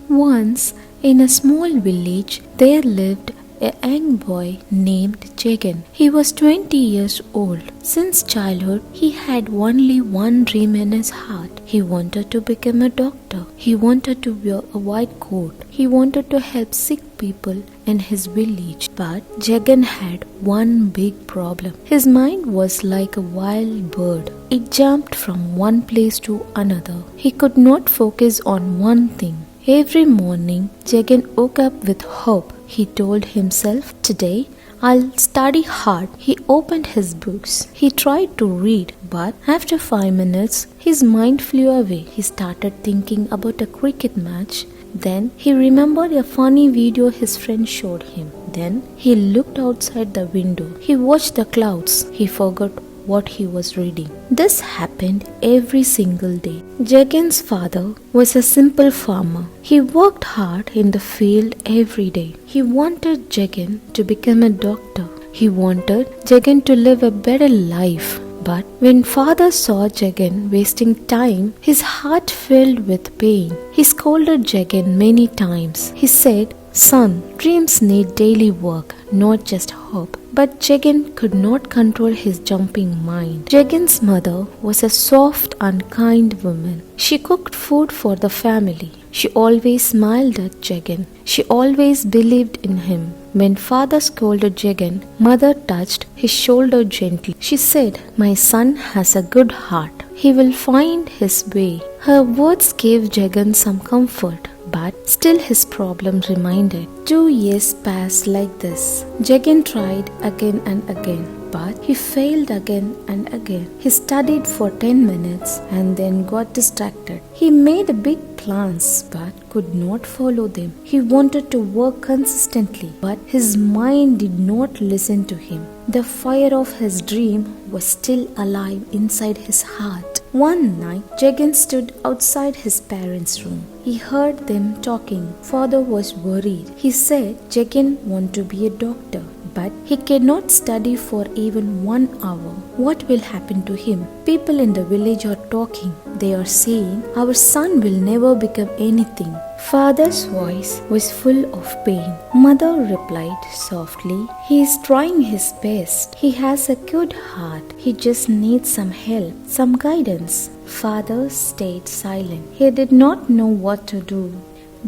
Once, in a small village, there lived a young boy named Jagan. He was 20 years old. Since childhood, he had only one dream in his heart. He wanted to become a doctor. He wanted to wear a white coat. He wanted to help sick people in his village. But Jagan had one big problem. His mind was like a wild bird. It jumped from one place to another. He could not focus on one thing. Every morning, Jagan woke up with hope. He told himself, "Today, I'll study hard." He opened his books. He tried to read, but after 5 minutes, his mind flew away. He started thinking about a cricket match. Then he remembered a funny video his friend showed him. Then he looked outside the window. He watched the clouds. He forgot what he was reading. This happened every single day. Jagan's father was a simple farmer. He worked hard in the field every day. He wanted Jagan to become a doctor. He wanted Jagan to live a better life. But when father saw Jagan wasting time, his heart filled with pain. He scolded Jagan many times. He said, "Son, dreams need daily work, not just hope." But Jagan could not control his jumping mind. Jagan's mother was a soft and kind woman. She cooked food for the family. She always smiled at Jagan. She always believed in him. When father scolded Jagan, mother touched his shoulder gently. She said, "My son has a good heart. He will find his way." Her words gave Jagan some comfort. But still his problem remained. 2 years passed like this. Jagan tried again and again, but he failed again and again. He studied for 10 minutes and then got distracted. He made big plans but could not follow them. He wanted to work consistently, but his mind did not listen to him. The fire of his dream was still alive inside his heart. One night, Jagan stood outside his parents' room. He heard them talking. Father was worried. He said Jagan wants to be a doctor, but he cannot study for even 1 hour. What will happen to him? People in the village are talking. They are saying, "Our son will never become anything." Father's voice was full of pain. Mother replied softly, "He is trying his best. He has a good heart. He just needs some help, some guidance." Father stayed silent. He did not know what to do.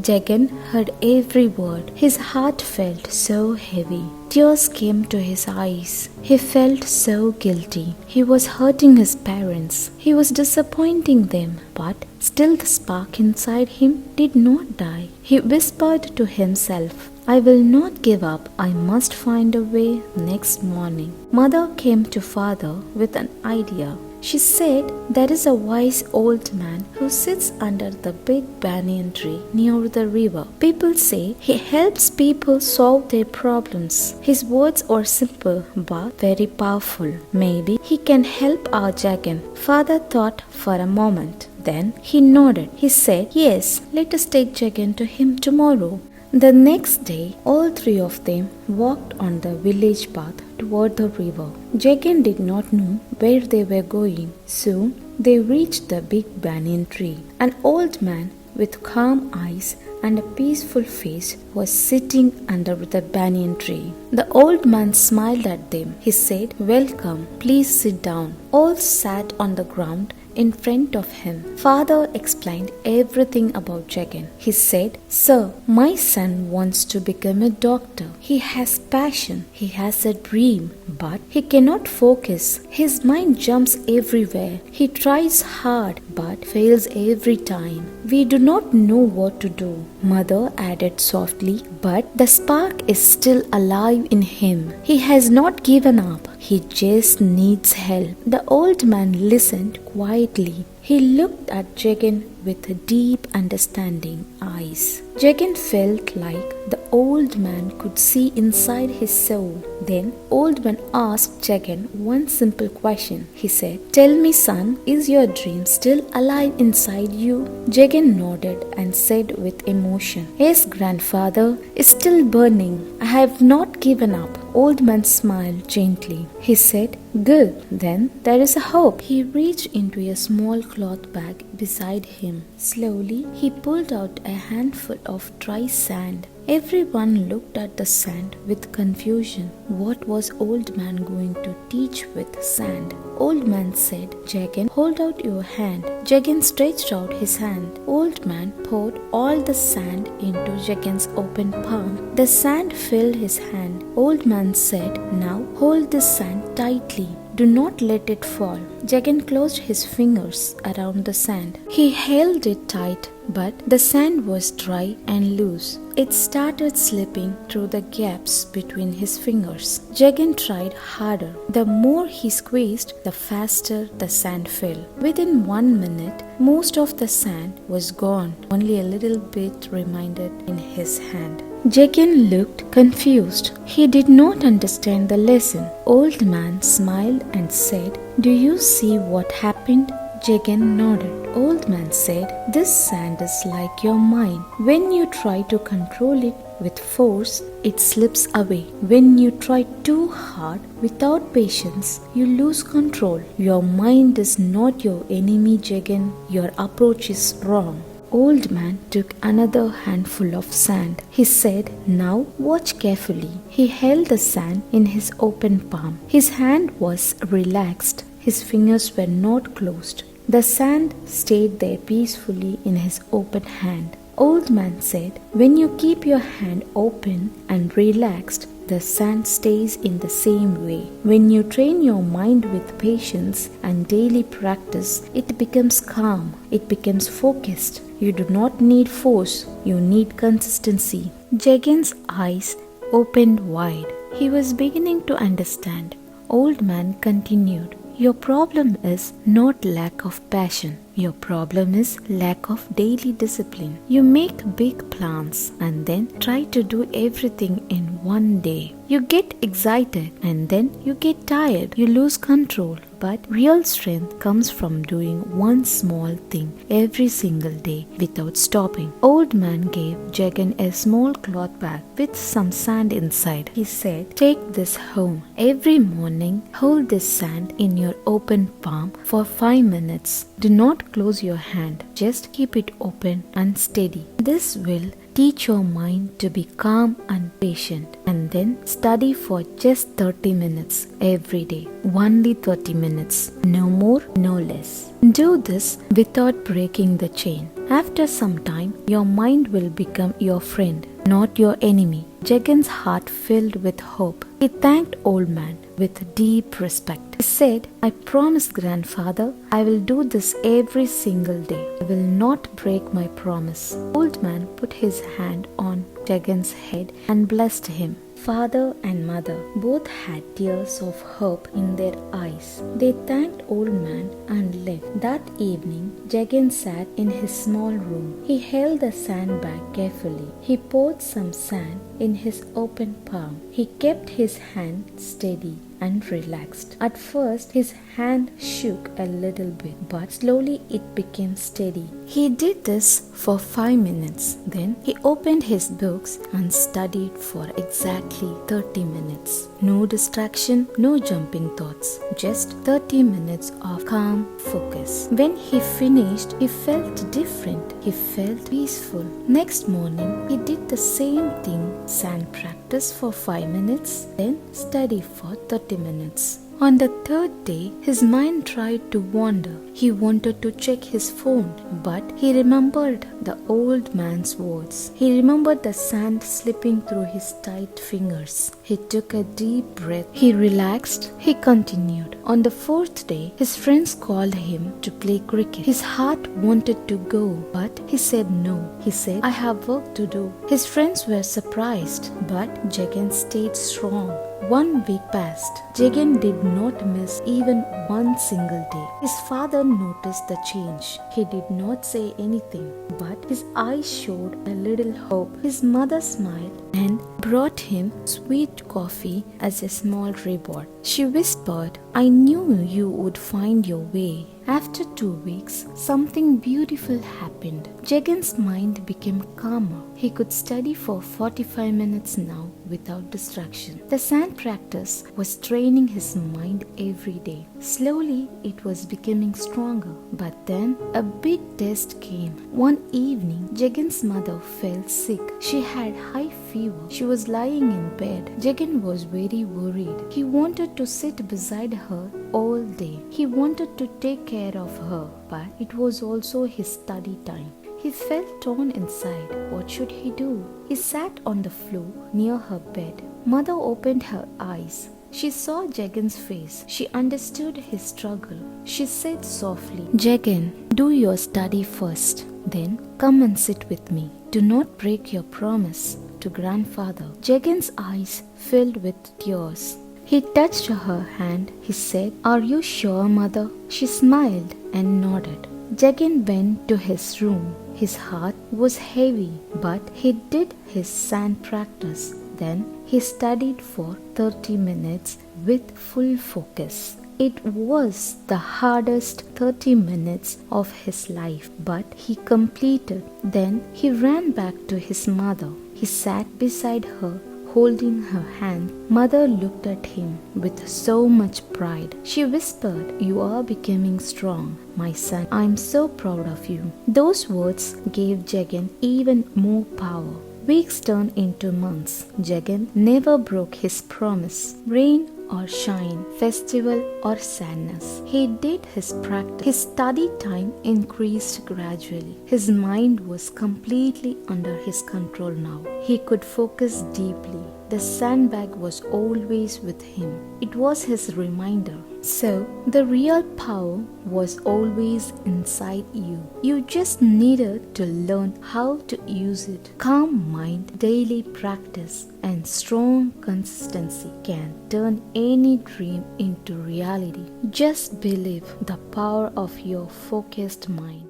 Jagan heard every word. His heart felt so heavy. Tears came to his eyes. He felt so guilty. He was hurting his parents. He was disappointing them. But still the spark inside him did not die. He whispered to himself, "I will not give up. I must find a way." Next morning, mother came to father with an idea. She said, "There is a wise old man who sits under the big banyan tree near the river. People say he helps people solve their problems. His words are simple but very powerful. Maybe he can help our Jagan." Father thought for a moment. Then he nodded. He said, "Yes, let us take Jagan to him tomorrow." The next day, all 3 of them walked on the village path toward the river. Jagan did not know where they were going. Soon, they reached the big banyan tree. An old man with calm eyes and a peaceful face was sitting under the banyan tree. The old man smiled at them. He said, "Welcome. Please sit down." All sat on the ground in front of him. Father explained everything about Jagan. He said, "Sir, my son wants to become a doctor. He has passion. He has a dream, but he cannot focus. His mind jumps everywhere. He tries hard but fails every time. We do not know what to do." Mother added softly, "But the spark is still alive in him. He has not given up. He just needs help." The old man listened quietly. He looked at Jagan with deep understanding eyes. Jagan felt like the old man could see inside his soul. Then old man asked Jagan one simple question. He said, "Tell me, son, is your dream still alive inside you?" Jagan nodded and said with emotion, "Yes, grandfather, it's still burning. I have not given up." Old man smiled gently. He said, "Good, then there is a hope." He reached into a small cloth bag, beside him. Slowly, he pulled out a handful of dry sand. Everyone looked at the sand with confusion. What was Old Man going to teach with sand? Old Man said, "Jagan, hold out your hand." Jagan stretched out his hand. Old Man poured all the sand into Jagan's open palm. The sand filled his hand. Old Man said, "Now hold this sand tightly. Do not let it fall." Jagan closed his fingers around the sand. He held it tight, but the sand was dry and loose. It started slipping through the gaps between his fingers. Jagan tried harder. The more he squeezed, the faster the sand fell. Within 1 minute, most of the sand was gone. Only a little bit remained in his hand. Jagan looked confused. He did not understand the lesson. Old Man smiled and said, "Do you see what happened?" Jagan nodded. Old Man said, "This sand is like your mind. When you try to control it with force, it slips away. When you try too hard without patience, you lose control. Your mind is not your enemy, Jagan. Your approach is wrong." Old Man took another handful of sand. He said, "Now watch carefully." He held the sand in his open palm. His hand was relaxed. His fingers were not closed. The sand stayed there peacefully in his open hand. Old Man said, "When you keep your hand open and relaxed, the sand stays in the same way. When you train your mind with patience and daily practice, it becomes calm. It becomes focused. You do not need force. You need consistency." Jagan's eyes opened wide. He was beginning to understand. Old Man continued, "Your problem is not lack of passion. Your problem is lack of daily discipline. You make big plans and then try to do everything in one day. You get excited and then you get tired. You lose control. But real strength comes from doing one small thing every single day without stopping." Old Man gave Jagan a small cloth bag with some sand inside. He said, "Take this home. Every morning, hold this sand in your open palm for 5 minutes. Do not close your hand. Just keep it open and steady. This will teach your mind to be calm and patient. And then study for just 30 minutes every day. Only 30 minutes. No more, no less. Do this without breaking the chain. After some time, your mind will become your friend, not your enemy." Jagan's heart filled with hope. He thanked Old Man with deep respect. He said, "I promise, Grandfather, I will do this every single day. I will not break my promise." Old Man put his hand on Jagan's head and blessed him. Father and mother both had tears of hope in their eyes. They thanked Old Man and left. That evening, Jagan sat in his small room. He held the sandbag carefully. He poured some sand in his open palm. He kept his hand steady and relaxed. At first, his hand shook a little bit, but slowly it became steady. He did this for 5 minutes. Then he opened his books and studied for exactly 30 minutes. No distraction, no jumping thoughts, just 30 minutes of calm focus. When he finished, he felt different. He felt peaceful. Next morning, he did the same thing, sand practice for 5 minutes, then study for 30 minutes. On the third day, his mind tried to wander. He wanted to check his phone, but he remembered the old man's words. He remembered the sand slipping through his tight fingers. He took a deep breath. He relaxed. He continued. On the fourth day, his friends called him to play cricket. His heart wanted to go, but he said no. He said, "I have work to do." His friends were surprised, but Jagan stayed strong. 1 week passed. Jagan did not miss even one single day. His father noticed the change. He did not say anything, but his eyes showed a little hope. His mother smiled and brought him sweet coffee as a small reward. She whispered, "I knew you would find your way." After 2 weeks, something beautiful happened. Jagan's mind became calmer. He could study for 45 minutes now without distraction. The sand practice was training his mind every day. Slowly, it was becoming stronger. But then, a big test came. One evening, Jagan's mother fell sick. She had high fever. She was lying in bed. Jagan was very worried. He wanted to sit beside her all day. He wanted to take care of her, but it was also his study time. He felt torn inside. What should he do? He sat on the floor near her bed. Mother opened her eyes. She saw Jagan's face. She understood his struggle. She said softly, "Jagan, do your study first. Then come and sit with me. Do not break your promise to grandfather." Jagan's eyes filled with tears. He touched her hand. He said, "Are you sure, mother?" She smiled and nodded. Jagan went to his room. His heart was heavy, but he did his sand practice. Then he studied for 30 minutes with full focus. It was the hardest 30 minutes of his life, but he completed. Then he ran back to his mother. He sat beside her, holding her hand. Mother looked at him with so much pride. She whispered, "You are becoming strong, my son. I am so proud of you." Those words gave Jagan even more power. Weeks turned into months. Jagan never broke his promise. Rain or shine, festival or sadness, he did his practice. His study time increased gradually. His mind was completely under his control now. He could focus deeply. The sandbag was always with him. It was his reminder. So, the real power was always inside you. You just needed to learn how to use it. Calm mind, daily practice, and strong consistency can turn any dream into reality. Just believe the power of your focused mind.